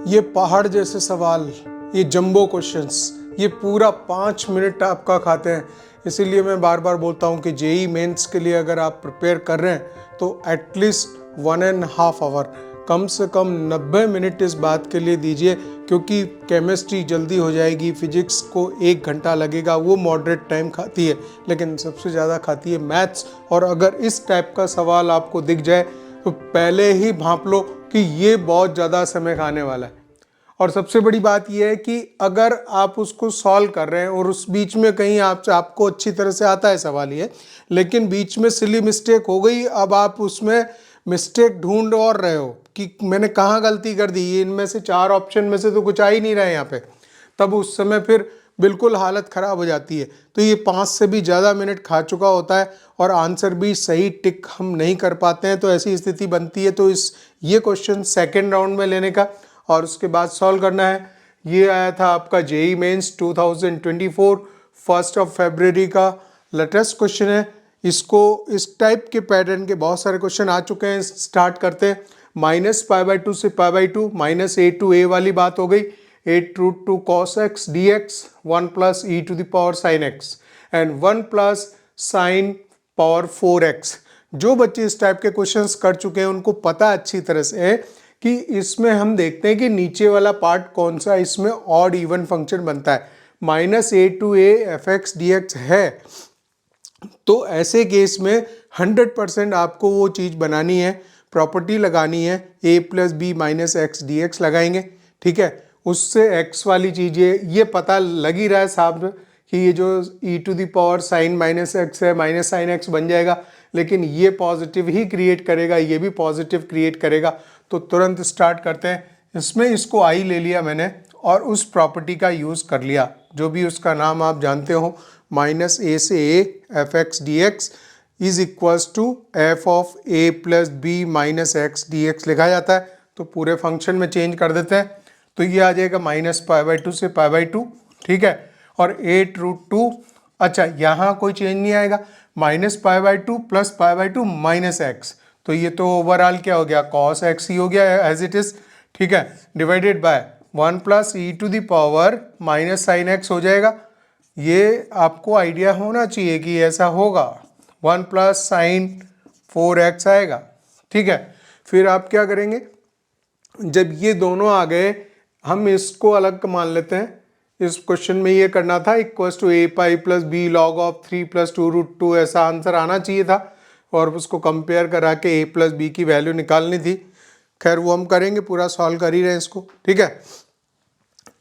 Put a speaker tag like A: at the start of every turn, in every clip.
A: ये पहाड़ जैसे सवाल, ये जंबो क्वेश्चंस, ये पूरा 5 मिनट आपका खाते हैं। इसीलिए मैं बार बार बोलता हूँ कि जेई मेंस के लिए अगर आप प्रिपेयर कर रहे हैं तो एटलीस्ट 1.5 आवर, कम से कम 90 मिनट इस बात के लिए दीजिए, क्योंकि केमिस्ट्री जल्दी हो जाएगी, फिजिक्स को 1 घंटा लगेगा, वो मॉडरेट टाइम खाती है, लेकिन सबसे ज़्यादा खाती है मैथ्स। और अगर इस टाइप का सवाल आपको दिख जाए तो पहले ही भांप लो कि ये बहुत ज़्यादा समय खाने वाला है। और सबसे बड़ी बात यह है कि अगर आप उसको सॉल्व कर रहे हैं और उस बीच में कहीं आपको अच्छी तरह से आता है सवाल ये, लेकिन बीच में सिली मिस्टेक हो गई, अब आप उसमें मिस्टेक ढूंढ और रहे हो कि मैंने कहाँ गलती कर दी, ये इनमें से 4 ऑप्शन में से तो कुछ आ ही नहीं रहा है यहाँ पे, तब उस समय फिर बिल्कुल हालत ख़राब हो जाती है। तो ये 5 से भी ज़्यादा मिनट खा चुका होता है और आंसर भी सही टिक हम नहीं कर पाते हैं, तो ऐसी स्थिति बनती है। तो ये क्वेश्चन सेकेंड राउंड में लेने का और उसके बाद सॉल्व करना है। ये आया था आपका जेई मेंस 2024 1 फरवरी का लेटेस्ट क्वेश्चन है। इसको इस टाइप के पैटर्न के बहुत सारे क्वेश्चन आ चुके हैं। स्टार्ट करते हैं। -π/2 से π/2, -a to a वाली बात हो गई। 8√2 cos x dx 1 + e⁻ sin x and 1 + sin power 4x। जो बच्चे इस टाइप के क्वेश्चंस कर चुके हैं उनको पता अच्छी तरह से है कि इसमें हम देखते हैं कि नीचे वाला पार्ट कौन सा इसमें ऑड इवन फंक्शन बनता है। -a to a fx dx है, तो ऐसे केस में 100% आपको वो चीज़ बनानी है, प्रॉपर्टी लगानी है। a + b - x dx लगाएंगे, ठीक है। उससे x वाली चीज़ ये पता लग ही रहा है साहब कि ये जो e⁻ sin -x है -sin x बन जाएगा, लेकिन ये पॉजिटिव ही क्रिएट करेगा, ये भी पॉजिटिव क्रिएट करेगा। तो तुरंत स्टार्ट करते हैं। इसमें इसको आई ले लिया मैंने और उस प्रॉपर्टी का यूज़ कर लिया, जो भी उसका नाम आप जानते हो, -a से a fx dx is equals to f of a + b - x dx लिखा जाता है। तो पूरे फंक्शन में चेंज कर देते हैं, तो ये आ जाएगा -π/2 से π/2, ठीक है। और 8√2, अच्छा यहाँ कोई चेंज नहीं आएगा, -π/2 + π/2 - x, तो ये तो ओवरऑल क्या हो गया, cos x ही हो गया एज इट इज, ठीक है। Divided by 1 + e⁻ -sin x हो जाएगा। ये आपको आइडिया होना चाहिए कि ऐसा होगा, 1 + sin 4x आएगा, ठीक है। फिर आप क्या करेंगे, जब ये दोनों आ गए हम इसको अलग मान लेते हैं। इस क्वेश्चन में ये करना था =a π + b log of 3 + 2√2, ऐसा आंसर आना चाहिए था और उसको कंपेयर करा के a + b की वैल्यू निकालनी थी। खैर वो हम करेंगे, पूरा सॉल्व कर ही रहे हैं इसको, ठीक है।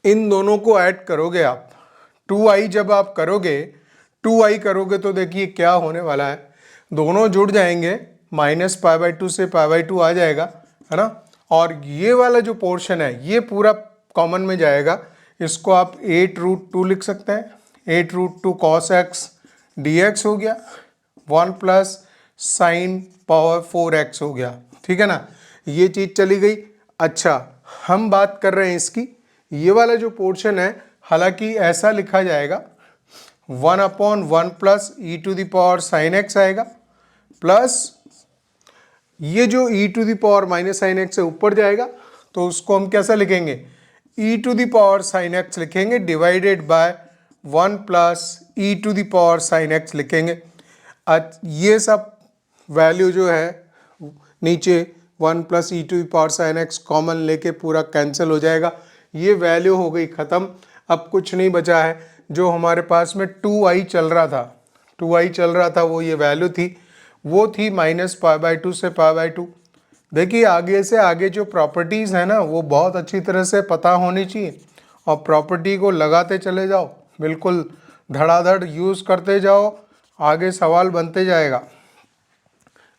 A: इन दोनों को ऐड करोगे आप, 2i जब आप करोगे 2i करोगे तो देखिए क्या होने वाला है, दोनों जुड़ जाएंगे, -π/2 से π/2 आ जाएगा, है ना। और ये वाला जो पोर्शन है ये पूरा कॉमन में जाएगा। इसको आप 8√2 लिख सकते हैं, 8√2 cos x dx हो गया, 1 + sin पावर 4x हो गया, ठीक है ना। ये चीज़ चली गई। अच्छा, हम बात कर रहे हैं इसकी, ये वाला जो पोर्शन है, हालांकि ऐसा लिखा जाएगा 1/1 + e⁻ sin x आएगा, प्लस ये जो e⁻ sin x से ऊपर जाएगा तो उसको हम कैसा लिखेंगे, e⁻ sin x लिखेंगे, divided by 1 + e⁻ sin x लिखेंगे। ये सब वैल्यू जो है नीचे 1 + e⁻ sin x कॉमन लेके पूरा कैंसिल हो जाएगा। ये वैल्यू हो गई ख़त्म, अब कुछ नहीं बचा है। जो हमारे पास में 2i चल रहा था, वो ये वैल्यू थी, वो थी -π/2 से π/2। देखिए आगे से आगे जो प्रॉपर्टीज़ है ना वो बहुत अच्छी तरह से पता होनी चाहिए और प्रॉपर्टी को लगाते चले जाओ, बिल्कुल धड़ाधड़ यूज़ करते जाओ, आगे सवाल बनते जाएगा।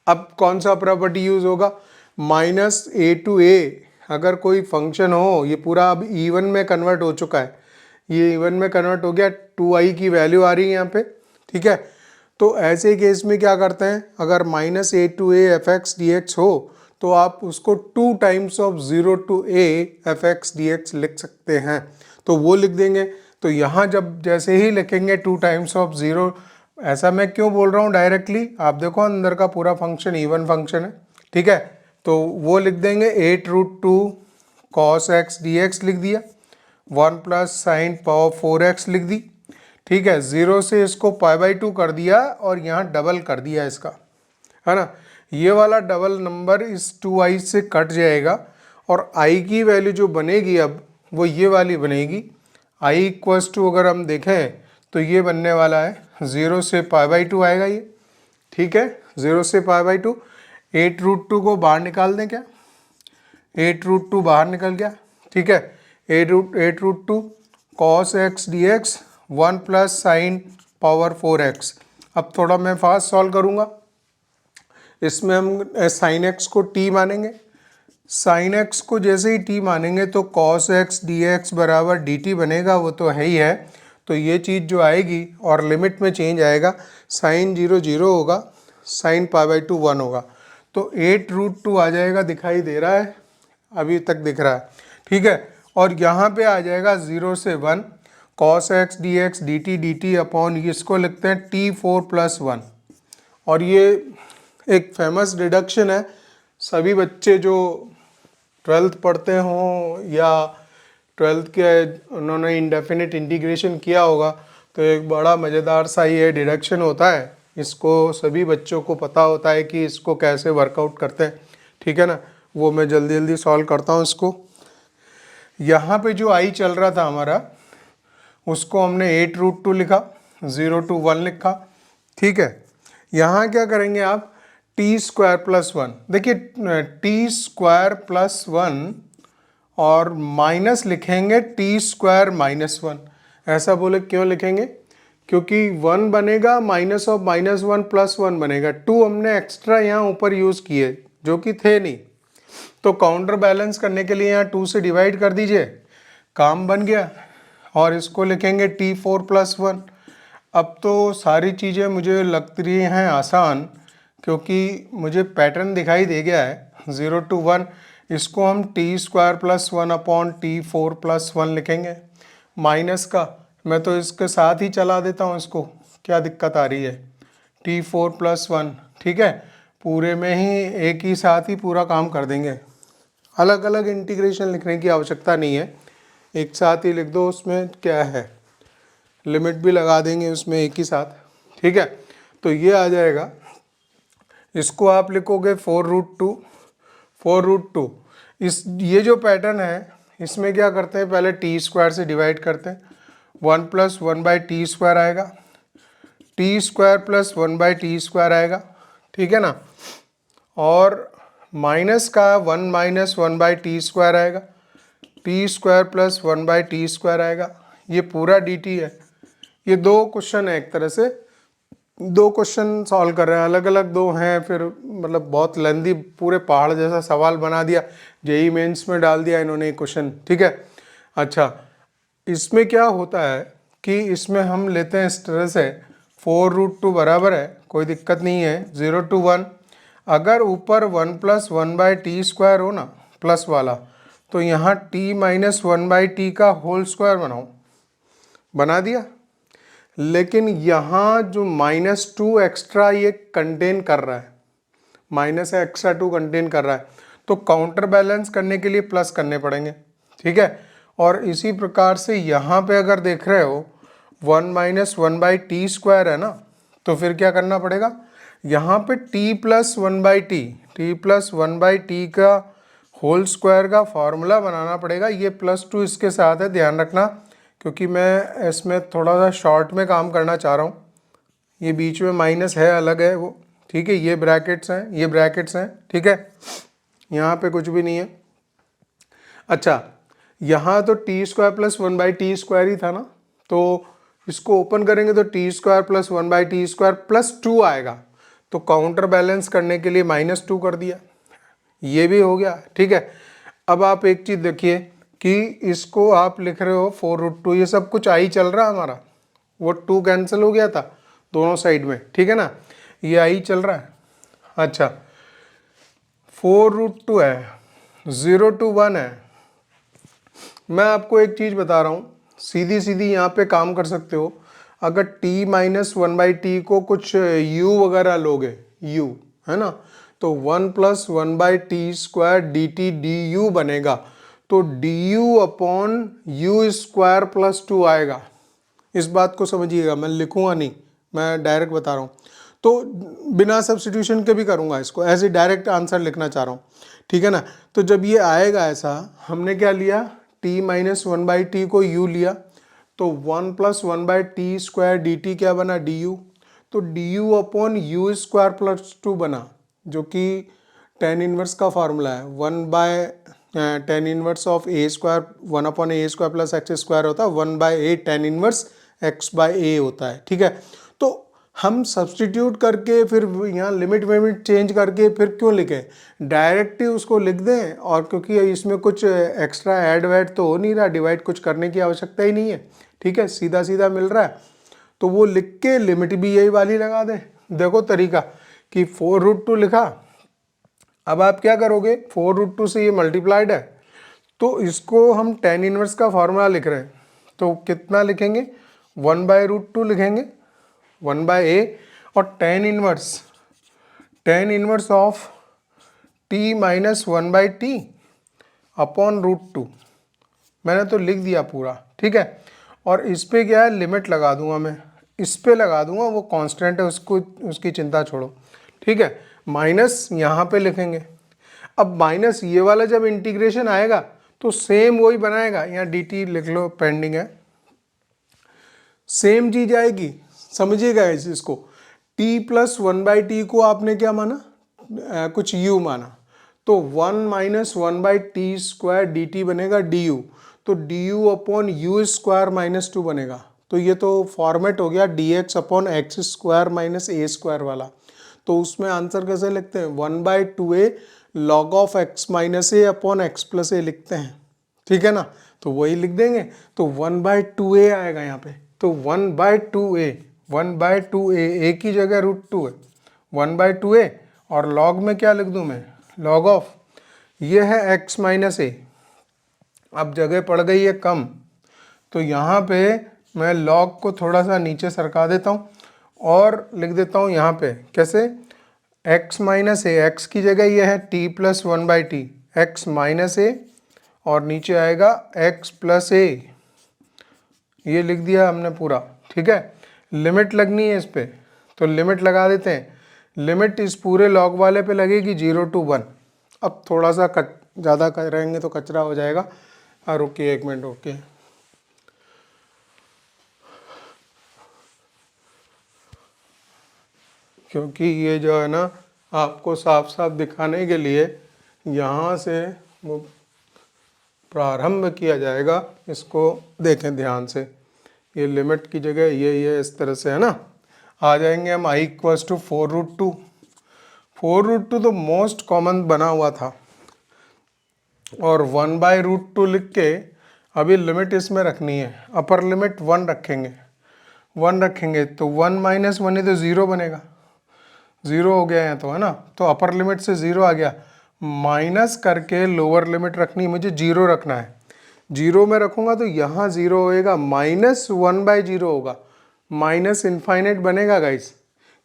A: अब कौन सा प्रॉपर्टी यूज़ होगा, -a to a, अगर कोई फंक्शन हो, ये पूरा अब इवन में कन्वर्ट हो चुका है, ये इवन में कन्वर्ट हो गया, 2i की वैल्यू आ रही है यहाँ पे, ठीक है। तो ऐसे केस में क्या करते हैं, अगर -a to a fx dx हो तो आप उसको 2 times of 0 to a fx dx लिख सकते हैं, तो वो लिख देंगे। तो यहाँ जब जैसे ही लिखेंगे 2 times of 0, ऐसा मैं क्यों बोल रहा हूँ डायरेक्टली, आप देखो अंदर का पूरा फंक्शन इवन फंक्शन है, ठीक है। तो वो लिख देंगे 8√2 कॉस एक्स डी एक्स लिख दिया, 1 प्लस साइन पावर 4x लिख दी, ठीक है। 0 से इसको π/2 कर दिया और यहाँ डबल कर दिया इसका, है ना। ये वाला डबल नंबर इस 2i से कट जाएगा और i की वैल्यू जो बनेगी अब वो ये वाली बनेगी। i इक्वल्स टू अगर हम देखें तो ये बनने वाला है 0 से π/2 आएगा ये, ठीक है। 0 से π/2, 8√2 को बाहर निकाल दें क्या, 8√2 बाहर निकल गया, ठीक है। 8√2 cos x dx 1 plus sine power 4x। अब थोड़ा मैं फास्ट सॉल्व करूँगा। इसमें हम साइन x को t मानेंगे, साइन x को जैसे ही t मानेंगे तो cos x dx बराबर dt बनेगा, वो तो है ही है। तो ये चीज़ जो आएगी और लिमिट में चेंज आएगा, साइन 0 0 होगा, साइन π/2 1 होगा, तो 8√2 आ जाएगा, दिखाई दे रहा है, अभी तक दिख रहा है, ठीक है। और यहाँ पे आ जाएगा 0 से 1 cos x dx dt upon इसको लिखते हैं t4 + 1। और ये एक फेमस डिडक्शन है, सभी बच्चे जो 12th पढ़ते हों या 12th के उन्होंने इंडेफिनिट इंटीग्रेशन किया होगा तो एक बड़ा मज़ेदार सा ये डिडक्शन होता है। इसको सभी बच्चों को पता होता है कि इसको कैसे वर्कआउट करते हैं, ठीक है ना। वो मैं जल्दी जल्दी सॉल्व करता हूँ इसको। यहाँ पे जो i चल रहा था हमारा उसको हमने 8√2 लिखा, 0 to 1 लिखा, ठीक है। यहाँ क्या करेंगे आप, t² + 1, देखिए t² + 1 और माइनस लिखेंगे t² - 1। ऐसा बोले क्यों लिखेंगे, क्योंकि 1 बनेगा माइनस ऑफ -1 + 1 बनेगा। 2 हमने एक्स्ट्रा यहाँ ऊपर यूज़ किए जो कि थे नहीं, तो काउंटर बैलेंस करने के लिए यहाँ 2 से डिवाइड कर दीजिए, काम बन गया। और इसको लिखेंगे t4 + 1। अब तो सारी चीज़ें मुझे लग रही हैं आसान, क्योंकि मुझे पैटर्न दिखाई दे गया है। 0 to 1 इसको हम t² + 1 अपॉन t4 + 1 लिखेंगे। माइनस का मैं तो इसके साथ ही चला देता हूँ, इसको क्या दिक्कत आ रही है, t4 + 1, ठीक है। पूरे में ही एक ही साथ ही पूरा काम कर देंगे, अलग अलग इंटीग्रेशन लिखने की आवश्यकता नहीं है, एक साथ ही लिख दो। उसमें क्या है, लिमिट भी लगा देंगे उसमें एक ही साथ, ठीक है। तो ये आ जाएगा, इसको आप लिखोगे 4√2, 4√2। इस ये जो पैटर्न है इसमें क्या करते हैं, पहले t² से डिवाइड करते हैं, 1 + 1/t² आएगा, t² + 1/t² आएगा, ठीक है ना। और माइनस का 1 - 1/t² आएगा, t² + 1/t² आएगा, ये पूरा dt है। ये 2 क्वेश्चन है, एक तरह से 2 क्वेश्चन सॉल्व कर रहे हैं, अलग अलग 2 हैं, फिर मतलब बहुत लेंदी पूरे पहाड़ जैसा सवाल बना दिया, जेई मेंस में डाल दिया इन्होंने क्वेश्चन, ठीक है। अच्छा, इसमें क्या होता है कि इसमें हम लेते हैं इस तरह से, 4√2 बराबर है, कोई दिक्कत नहीं है, 0 to 1। अगर ऊपर 1 + 1/t² हो ना, प्लस वाला, तो यहाँ t - 1/t का होल स्क्वायर बनाओ, बना दिया। लेकिन यहाँ जो -2 एक्स्ट्रा ये कंटेन कर रहा है, -2 कंटेन कर रहा है, तो काउंटर बैलेंस करने के लिए प्लस करने पड़ेंगे, ठीक है। और इसी प्रकार से यहाँ पे अगर देख रहे हो 1 - 1/t² है ना, तो फिर क्या करना पड़ेगा, यहाँ पे t + 1/t का होल स्क्वायर का फॉर्मूला बनाना पड़ेगा। ये +2 इसके साथ है, ध्यान रखना, क्योंकि मैं इसमें थोड़ा सा शॉर्ट में काम करना चाह रहा हूँ। ये बीच में माइनस है, अलग है वो, ठीक है। ये ब्रैकेट्स हैं, ये ब्रैकेट्स हैं, ठीक है, यहाँ पे कुछ भी नहीं है। अच्छा, यहाँ तो t² + 1/t² ही था ना, तो इसको ओपन करेंगे तो t² + 1/t² + 2 आएगा, तो काउंटर बैलेंस करने के लिए -2 कर दिया, ये भी हो गया, ठीक है। अब आप एक चीज़ देखिए कि इसको आप लिख रहे हो 4√2, ये सब कुछ i चल रहा है हमारा, वो 2 कैंसिल हो गया था दोनों साइड में, ठीक है ना, ये i चल रहा है। अच्छा, 4√2 है, 0 to 1 है। मैं आपको एक चीज़ बता रहा हूँ, सीधी सीधी यहाँ पे काम कर सकते हो। अगर t - 1/t को कुछ u वगैरह लोगे, u है ना, तो 1 + 1/t² dt du बनेगा। तो du upon you square plus 2 आएगा। इस बात को समझिएगा, मैं लिखूंगा नहीं, मैं डायरेक्ट बता रहा हूँ। तो बिना सब्स्टिट्यूशन के भी करूँगा इसको, ऐसे डायरेक्ट आंसर लिखना चाह रहा हूँ, ठीक है ना। तो जब ये आएगा ऐसा, हमने क्या लिया, t माइनस 1/t को u लिया, तो 1 प्लस 1/t स्क्वायर dt क्या बना, du। तो du upon you square plus 2 बना, जो कि tan इनवर्स का फॉर्मूला है। 1/tan inverse of a square 1 upon a square plus x square होता है, 1/a tan इनवर्स x/a होता है, ठीक है। तो हम सब्सटीट्यूट करके फिर यहाँ लिमिट विमिट चेंज करके फिर क्यों लिखें, डायरेक्ट ही उसको लिख दें। और क्योंकि इसमें कुछ एक्स्ट्रा ऐड वैड तो हो नहीं रहा, डिवाइड कुछ करने की आवश्यकता ही नहीं है, ठीक है, सीधा सीधा मिल रहा है। तो वो लिख के लिमिट भी यही वाली लगा दें। देखो तरीका कि 4√2 लिखा, अब आप क्या करोगे, 4√2 से ये मल्टीप्लाइड है, तो इसको हम tan इनवर्स का फॉर्मूला लिख रहे हैं, तो कितना लिखेंगे, 1/√2 लिखेंगे, 1/a, और tan inverse of t minus 1/t upon √2, मैंने तो लिख दिया पूरा, ठीक है। और इस पे क्या है, लिमिट लगा दूंगा मैं, इस पे लगा दूंगा, वो कांस्टेंट है, उसको उसकी चिंता छोड़ो, ठीक है। माइनस यहाँ पे लिखेंगे। अब माइनस ये वाला जब इंटीग्रेशन आएगा तो सेम वही बनाएगा, यहाँ dt लिख लो, पेंडिंग है, सेम चीज आएगी, समझिएगा इसको। t प्लस 1/t को आपने क्या माना, कुछ u माना, तो 1 माइनस 1/t स्क्वायर dt बनेगा du, तो du upon you square minus 2 बनेगा। तो ये तो फॉर्मेट हो गया dx upon x square minus a square वाला। तो उसमें आंसर कैसे लिखते हैं, 1/2a log of x minus a upon x plus a लिखते हैं, ठीक है ना। तो वही लिख देंगे, तो 1/2a आएगा यहाँ पे, तो 1/2a a की जगह √2 है, 1/2a, और log में क्या लिख दूँ मैं, log ऑफ ये है x माइनस a। अब जगह पड़ गई है कम, तो यहाँ पे मैं log को थोड़ा सा नीचे सरका देता हूँ और लिख देता हूँ यहाँ पे कैसे, x माइनस a, x की जगह ये है t plus 1/t, x minus a, और नीचे आएगा x प्लस a, ये लिख दिया हमने पूरा, ठीक है। लिमिट लगनी है इस पे, तो लिमिट लगा देते हैं। लिमिट इस पूरे लॉग वाले पे लगेगी 0 to 1। अब थोड़ा सा ज़्यादा रहेंगे तो कचरा हो जाएगा। हाँ रुकिए, 1 मिनट रुकिए। क्योंकि ये जो है ना, आपको साफ साफ दिखाने के लिए यहाँ से वो प्रारंभ किया जाएगा, इसको देखें ध्यान से। ये लिमिट की जगह ये इस तरह से है ना, आ जाएंगे हम i इक्वल्स टू 4√2। 4√2 तो मोस्ट कॉमन बना हुआ था, और 1/√2 लिख के अभी लिमिट इसमें रखनी है, अपर लिमिट 1 रखेंगे, 1 रखेंगे तो 1 माइनस 1 ही तो 0 बनेगा, 0 हो गया है तो, है ना। तो अपर लिमिट से 0 आ गया, माइनस करके लोअर लिमिट रखनी है, मुझे 0 रखना है। 0 में रखूंगा तो यहाँ 0 होएगा, माइनस 1/0 होगा, माइनस इनफाइनाइट बनेगा guys.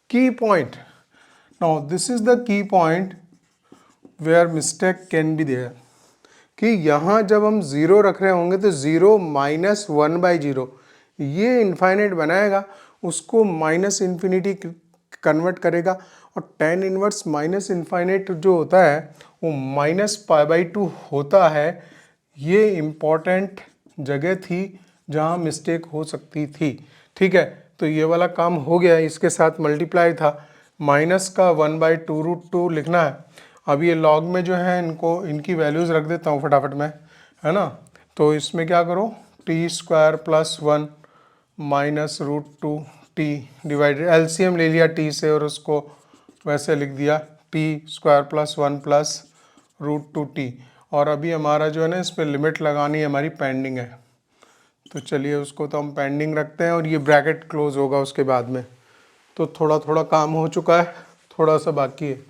A: Key point, now this is the key point where mistake can be there, कि यहाँ जब हम 0 रख रहे होंगे तो 0 माइनस 1/0 ये इनफाइनाइट बनाएगा, उसको माइनस इन्फिनिटी कन्वर्ट करेगा, और tan इनवर्स माइनस इनफाइनाइट जो होता है वो -π/2 होता है। ये इम्पॉर्टेंट जगह थी जहाँ मिस्टेक हो सकती थी, ठीक है। तो ये वाला काम हो गया, इसके साथ मल्टीप्लाई था, माइनस का 1/2√2 लिखना है। अब ये लॉग में जो है इनकी वैल्यूज़ रख देता हूँ फटाफट में, है ना। तो इसमें क्या करो, t² + 1 minus √2t divided, LCM ले लिया t से और उसको वैसे लिख दिया, t² + 1 + √2t। और अभी हमारा जो है ना, इस पर लिमिट लगानी है, हमारी पेंडिंग है। तो चलिए उसको तो हम पेंडिंग रखते हैं, और ये ब्रैकेट क्लोज होगा उसके बाद में। तो थोड़ा थोड़ा काम हो चुका है, थोड़ा सा बाकी है।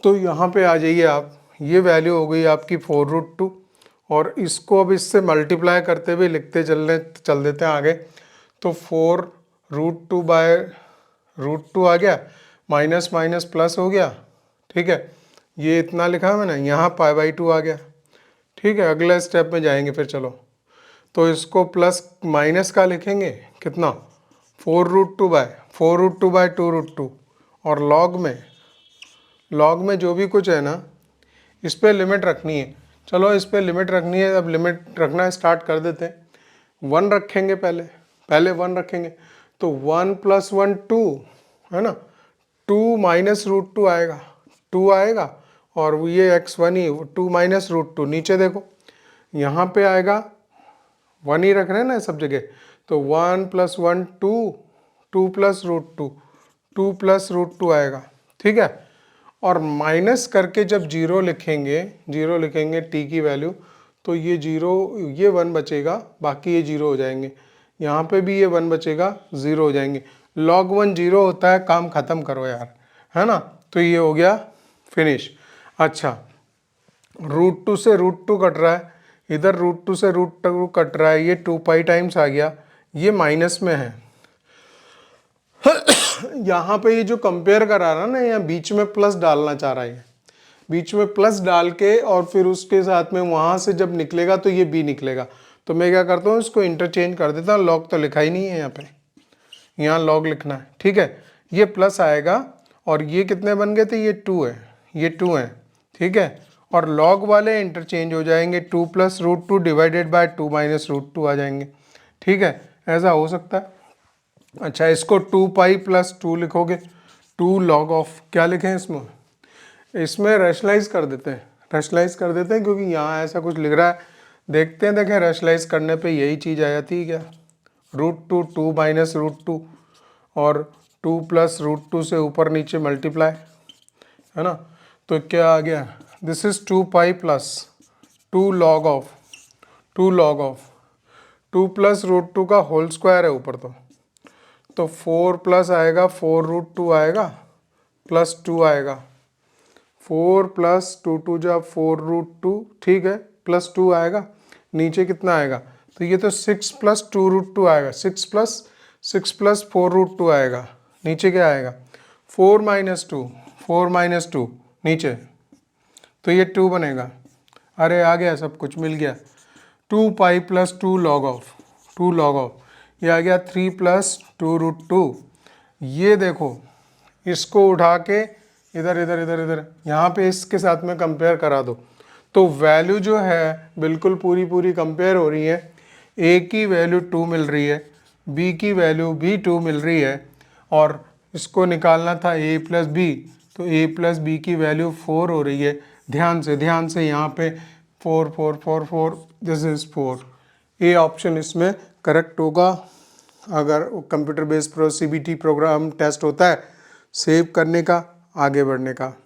A: तो यहाँ पे आ जाइए आप, ये वैल्यू हो गई आपकी 4√2, और इसको अब इससे मल्टीप्लाई करते हुए लिखते चल देते हैं आगे। तो 4√2/√2 आ गया, माइनस माइनस प्लस हो गया, ठीक है। ये इतना लिखा है मैंने, यहाँ π/2 आ गया, ठीक है, अगले स्टेप में जाएंगे फिर। चलो, तो इसको प्लस माइनस का लिखेंगे कितना, 4√2/2√2 और लॉग में जो भी कुछ है ना, इस पर लिमिट रखनी है। चलो, इस पर लिमिट रखनी है, अब लिमिट रखना स्टार्ट कर देते हैं। 1 रखेंगे, पहले 1 रखेंगे, तो 1 + 1 2 है ना, 2 - √2 आएगा, 2 आएगा, और ये x1 ही 2 - √2। नीचे देखो, यहाँ पे आएगा 1 ही रख रहे हैं ना सब जगह, तो 1 + 1 2, 2 + √2, 2 + √2 आएगा। ठीक है, और माइनस करके जब जीरो लिखेंगे t की वैल्यू, तो ये 1 बचेगा, बाकी ये 0 हो जाएंगे। यहाँ पे भी ये 1 बचेगा, 0 हो जाएंगे। log 1 0 होता है, काम खत्म करो यार, है ना। तो ये हो गया फिनिश। अच्छा, √2 से √2 कट रहा है, इधर √2 से √2 कट रहा है, ये 2π टाइम्स आ गया, ये माइनस में है। यहाँ पे ये जो कंपेयर करा रहा ना, यहाँ बीच में प्लस डालना चाह रहा है, बीच में प्लस डाल के, और फिर उसके साथ में वहाँ से जब निकलेगा तो ये b निकलेगा। तो मैं क्या करता हूँ, इसको इंटरचेंज कर देता हूँ। लॉग तो लिखा ही नहीं है यहाँ पे, यहाँ लॉग लिखना है। ठीक है, ये प्लस आएगा, और ये कितने बन गए थे, ये 2 है, ये 2 है। ठीक है, और लॉग वाले इंटरचेंज हो जाएंगे, 2 + √2 डिवाइडेड बाय 2 - √2 आ जाएंगे। ठीक है, ऐसा हो सकता है। अच्छा, इसको 2π + 2 लिखोगे, 2 log ऑफ, क्या लिखें इसमें रैशनलाइज कर देते हैं, क्योंकि यहाँ ऐसा कुछ लिख रहा है। देखते हैं, देखें रैशनलाइज करने पे यही चीज़ आ जाती है क्या, √2 2 - √2 और 2 + √2 से ऊपर नीचे मल्टीप्लाई, है ना। तो क्या आ गया, दिस इज 2π + 2 log ऑफ 2 + √2 का होल स्क्वायर है ऊपर, तो 4 प्लस आएगा, 4√2 आएगा, प्लस 2 आएगा, 4 + 2 2 जा 4√2, ठीक है, प्लस 2 आएगा। नीचे कितना आएगा, तो ये तो 6 + 2√2 आएगा, 6 + 4√2 आएगा। नीचे क्या आएगा, 4 - 2 नीचे, तो ये 2 बनेगा। अरे आ गया, सब कुछ मिल गया। 2π + 2 log ऑफ, ये आ गया 3 + 2√2। ये देखो, इसको उठा के इधर यहाँ पे इसके साथ में कंपेयर करा दो, तो वैल्यू जो है बिल्कुल पूरी कंपेयर हो रही है। a की वैल्यू 2 मिल रही है, b की वैल्यू भी 2 मिल रही है, और इसको निकालना था a + b, तो a + b की वैल्यू 4 हो रही है। ध्यान से यहाँ पे 4 4 4 4, दिस इज 4। ए ऑप्शन इसमें करेक्ट होगा। अगर computer based CBT program test होता है, सेव करने का, आगे बढ़ने का।